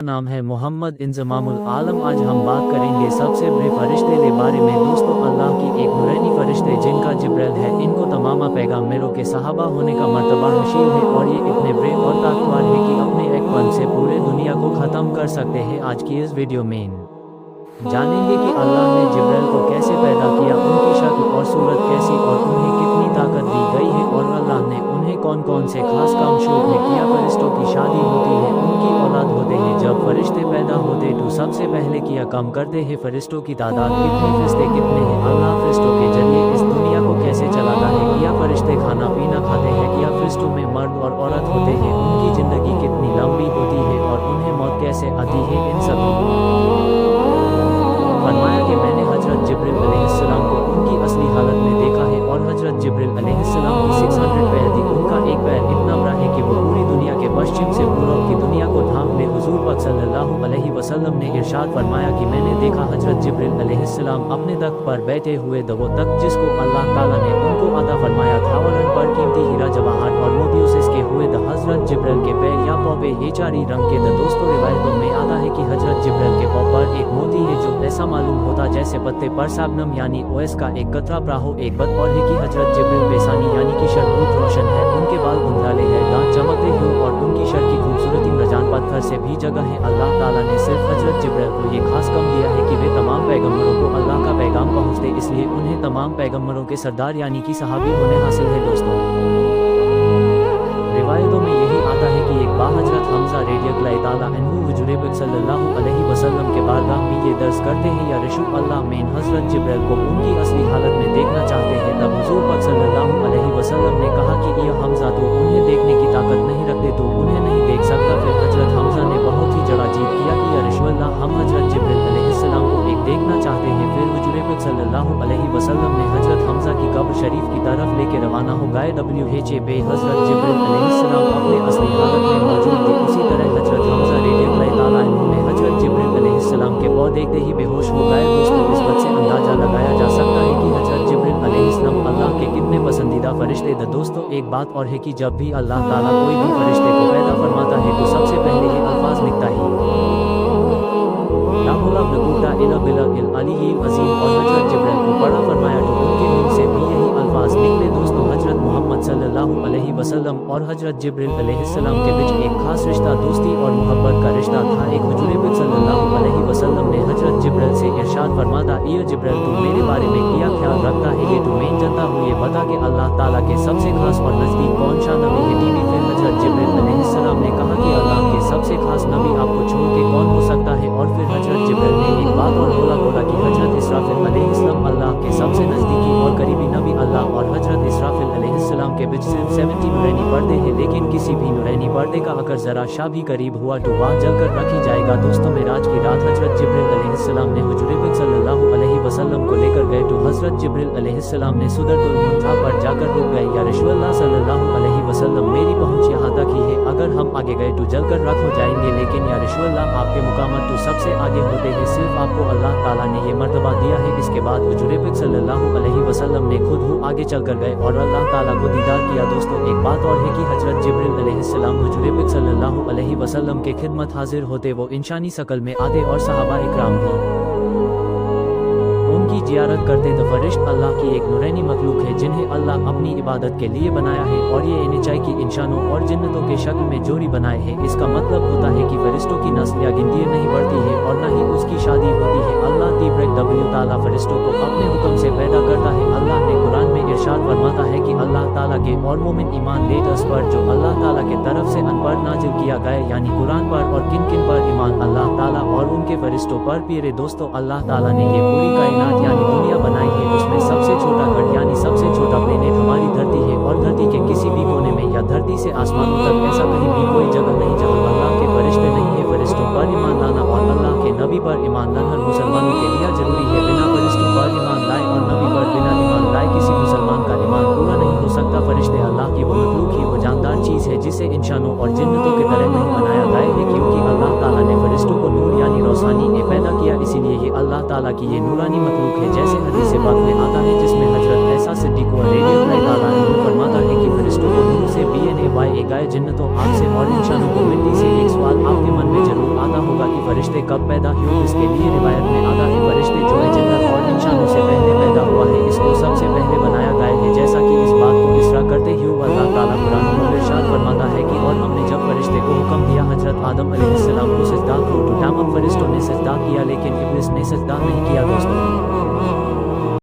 नाम है मोहम्मद इंजमामुल आलम। आज हम बात करेंगे सबसे बड़े फरिश्ते के बारे में। दोस्तों, अल्लाह की एक नूरानी फरिश्ते जिनका जिब्राइल है, इनको तमाम पैगाम्बरों के सहाबा होने का मर्तबा नसीब है और ये इतने बड़े और ताकतवर है कि अपने एक पल से पूरे दुनिया को ख़त्म कर सकते हैं। आज की इस वीडियो में जानेंगे कि अल्लाह ने जिब्राइल को कैसे पैदा किया, उनकी शक्ल और सूरत कैसी और उन्हें कितनी ताकत दी गई है और अल्लाह ने उन्हें कौन कौन से खास काम शुरू में किया। फरिश्तों की शादी होती है, उनकी औलाद होते हैं। जब फरिश्ते पैदा होते तो सबसे पहले किया काम करते हैं। फरिश्तों की तादाद कितनी, फरिश्ते कितने हैं, अल्लाह फरिश्तों के जरिए इस दुनिया को कैसे चलाता है, क्या फरिश्ते खाना पीना खाते हैं, क्या फरिश्तों में मर्द और औरत होते हैं, उनकी ज़िंदगी कितनी लंबी होती है और उन्हें मौत कैसे आती है। इन सभी फरमाया कि मैंने हजरत जिब्रील अलैहिस्सलाम को उनकी असली हालत में देखा है और हजरत जिब्रील अलैहिस्सलाम की 600 पैर थी। उनका एक पैर इतना बड़ा है कि वो पूरी दुनिया के पश्चिम से पूर्व की दुनिया को ढांक ले। हुजूर पाक सल्लल्लाहु अलैहि वसल्लम ने इरशाद फरमाया कि मैंने देखा हजरत जिब्रील अलैहिस्सलाम अपने तख्त पर बैठे हुए, वो तख्त जिसको अल्लाह ताला ने उनको अता फरमाया था और उन पर कीमती हीरा जवाहर और मोतियों से इसके हुए। हजरत जिब्रील के पैर या पाँव पे ये चारी रंग के। दोस्तों, रिवायतों में आता है कि हजरत जिब्रील के पाँव पर एक मोती है जो ऐसा मालूम होता जैसे पत्ते पर साबनम यानी ओएस का एक कतरा प्राहो। एक बात और है कि हजरत जिब्रील बेसानी यानी कि शर बहुत रोशन है, उनके बाल धुंधले हैं, दांत चमकते हैं और उनकी शर की खूबसूरती रजान पत्थर से भी जगह है। अल्लाह ताला ने सिर्फ हजरत जिब्रील को ये खास कम दिया है कि वे तमाम पैगम्बरों को अल्लाह का पैगाम पहुँचते, इसलिए उन्हें तमाम पैगम्बरों के सरदार यानी कि सहाबी होने हासिल है। दोस्तों, रिवायतों में यही आता है कि एक बार हजरत हमजा रज़ियल्लाहु ताला अन्हु हुजूर पाक सल्लल्लाहु अलैहि वसल्लम के बारगाह में ये दर्ज करते हैं, या रसूल अल्लाह में हजरत जिब्रील को उनकी असली हालत में देखना चाहते हैं। तब हुजूर पाक सल्लल्लाहु अलैहि वसल्लम ने कहा कि ये हमजा तो उन्हें देखने की ताकत नहीं रखते, तो उन्हें नहीं देख सकता। फिर हजरत हमजा ने बहुत ही जरा जीत किया कि या रसूल अल्लाह, हम हजरत जिब्रील अलैहिस्सलाम को एक देखना चाहते हैं। फिर हुजूर पाक सल्लल्लाहु अलैहि वसल्लम ने हजरत हमजा की कब्र शरीफ की तरफ लेके रवाना हो गए। हजरत जिब्रील अलैहिस्सलाम अपने असली हालत में मौजूद थे। उसी तरह हजरत हमजा रज़ियल्लाहु ताला अन्हु ने हजरत जिब्रील अलैहिस्सलाम के पाँव देखते ही बेहोश हो गए। दोस्तों, इस बात से अंदाजा लगाया जा सकता है कि हजरत जिब्रील अलैहिस्सलाम अल्लाह के कितने पसंदीदा फरिश्ते थे। दोस्तों, एक बात और है कि जब भी अल्लाह ताला कोई भी फरिश्ते को पैदा फरमाता है तो सबसे पहले ये अल्फाज लिखता है, और हजरत जिब्रील को पढ़ा फरमाया तो उनके मुंह से भी यही अल्फाज निकले। दोस्तों, हजरत मोहम्मद सल्लल्लाहु अलैहि वसल्लम और हजरत जिब्रील अलैहिस्सलाम के बीच एक खास रिश्ता, दोस्ती और मोहब्बत का रिश्ता था। एक हुजूर पाक सल्लल्लाहु अलैहि वसल्लम ने हजरत जिब्रील से इरशाद फरमाया, ये जिब्रील तू मेरे बारे में क्या ख्याल रखता है, ये तू मैं जानता हूँ, ये बता कि अल्लाह ताला के सबसे खास और नज़दीक कौन सा नबी है। फिर हजरत जिब्रील अलैहिस्सलाम ने कहा कि अल्लाह के सबसे खास नबी आपको छोड़ के कौन हो सकता है। और फिर हजरत जिब्रील ने एक बात और बोला कि हजरत इसराफिल अलैहिस्सलाम अल्लाह के सबसे नज़दीकी और करीबी नबी। अल्लाह और हजरत इसराफिल अलैहिस्सलाम के बीच सिर्फ 70 नूरानी पर्दे हैं, लेकिन किसी भी नूरानी पर्दे का अगर जरा सा भी करीब हुआ तो वह जलकर रखी जाएगा। दोस्तों, मेराज की रात हजरत जिब्रील अलैहिस्सलाम ने हुजूर पाक सल्लल्लाहु अलैहि वसल्लम को लेकर गए तो हजरत जिब्रील अलैहिस्सलाम ने सिदरतुल मुंतहा पर जाकर रुक गए। या रसूल अल्लाह सल्लल्लाहु अलैहि वसल्लम, मेरी पहुंच यहाँ तक ही है, अगर हम आगे गए तो जलकर रख हो जाएंगे। लेकिन या रसूल अल्लाह, आपके मुकामत तो सबसे आगे होते हैं, सिर्फ आपको अल्लाह ताला ने ये मर्तबा दिया है। इसके बाद हुजूर पाक सल्लल्लाहु अलैहि वसल्लम ने खुद आगे चलकर गए और अल्लाह ताला को दीदार किया। दोस्तों, एक बात और है कि हजरत जिब्रील अलैहिस्सलाम हुजूर पाक सल्लल्लाहु अलैहि वसल्लम के खिदमत हाजिर होते, वो इंसानी शक्ल में आते और सहाबा इकराम भी उनकी जियारत करते। तो फरिश्त अल्लाह की एक नूरानी मखलूक है जिन्हें अल्लाह अपनी इबादत के लिए बनाया है और ये निचाई की इंसानों और जिन्नतों के शक्ल में जोड़ी बनाए हैं। इसका मतलब होता है कि फरिश्तों की नस्ल या गिनती नहीं बढ़ती है और न ही उसकी शादी होती है। अल्लाह ताला फरिश्तों को अपने हुक्म से पैदा करता है। अल्लाह ने कुरान में इरशाद फरमाता है कि अल्लाह ताला के और मोमिन ईमान ले उस पर जो अल्लाह ताला के तरफ से अनपर नाजिल किया गया, यानी कुरान पर, और किन किन पर ईमान अल्लाह ताला और उनके फरिश्तों पर पियरे। दोस्तों, अल्लाह ताला ने ये पूरी कायनात यानी दुनिया बनाई है, उसमें सबसे छोटा गढ़ यानी सबसे छोटा प्लेनेट हमारी धरती है और धरती के किसी भी कोने में या धरती से आसमानों तक ऐसा कहीं भी कोई जगह नहीं जहाँ अल्लाह के फरिश्ते नहीं है। फरिश्तों पर ईमान लाना और अल्लाह के नबी पर ईमान लाना हर मुसलमानों के लिए जरूरी है। बिना फरिश्तों पर ईमान लाए और नबी पर बिना ईमान लाए किसी मुसलमान का ईमान पूरा नहीं हो सकता। फरिश्ते अल्लाह की वो मखलूक ही वो जानदार चीज़ है जिसे इंसानों और जिन्नतों की तरह नहीं बनाया गया है, क्योंकि अल्लाह ताला ने फरिश्तों को नूर यानी रोशनी ने पैदा किया, इसीलिए ये अल्लाह ताला की ये नूरानी मखलूक है। जैसे हदीस पाक में आता है जिसमें हजरत ऐसा सिद्दीक़ रज़ियल्लाहु ताला अन्हु फरमाता है कि फरिश्तों को नूर से वाई गाय जन्नतों आग से और इंसानों को मिट्टी से। एक सवाल आपके मन में जरूर आता होगा कि फरिश्ते कब पैदा हुए। इसके लिए रिवायत में आता है फरिश्ते जो है जन्नत और इंसानों से पहले पैदा हुआ है, इसको सबसे पहले बनाया गया है। जैसा कि इस बात को इसरा करते हुए अल्लाह ताला कुरान में इरशाद फरमाता है कि और हमने जब फरिश्ते को हुक्म दिया हजरत आदम अलैहिस्सलाम को सजदा करो तो तमाम फरिश्तों ने सजदा किया लेकिन इब्लिस ने सजदा नहीं किया। दोस्तों